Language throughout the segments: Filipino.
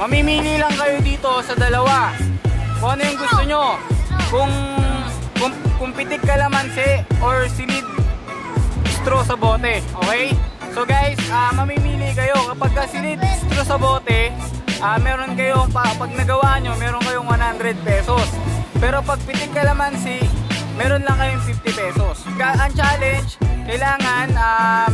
Mamimili lang kayo dito sa dalawa kung ano yung gusto nyo, kung pitik kalamansi or silid straw sa bote, okay? So guys, mamimili kayo. Kapag silid straw sa bote, meron kayong, pag nagawa nyo, meron kayong 100 pesos. Pero pag pitik kalamansi, meron lang kayong 50 pesos. Ang challenge, kailangan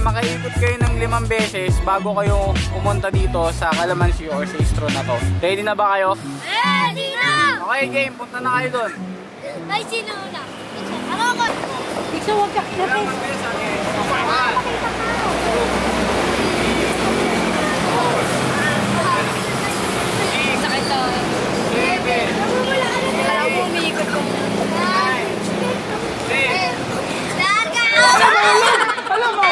makaikot kayo ng 5 beses bago kayo pumunta dito sa kalamansi or sa straw na to. Ready na ba kayo? Ready na! Okay, game. Punta na kayo doon. Ay, sino na? Ako! Ikaw wag ka. Sakit to. Kala ko umiikot ko. Alam mo!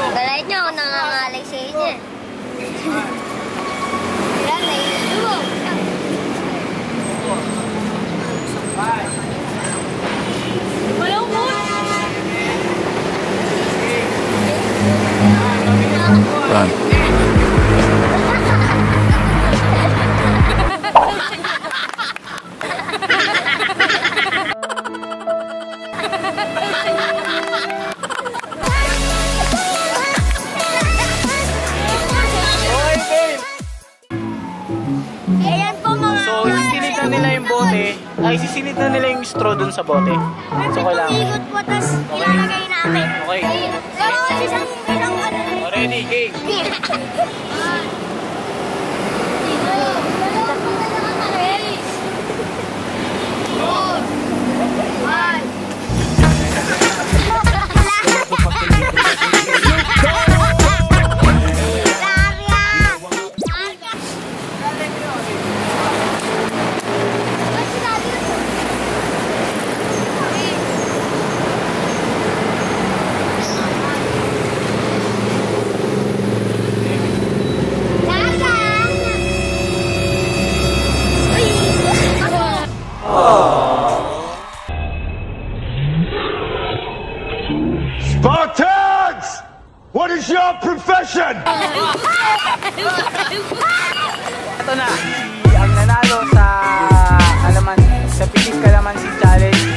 Balait niyo ako nangangalay sa inyo. Yan, naiinom mo. Walang mo! Run. Sisilid na nila yung straw dun sa bote. So kailangan. Ikot po, tapos ilalagay namin. Okay. Ready, game. Spartans! What is your profession? Ito na, ang nanalo sa pitik kalamansi challenge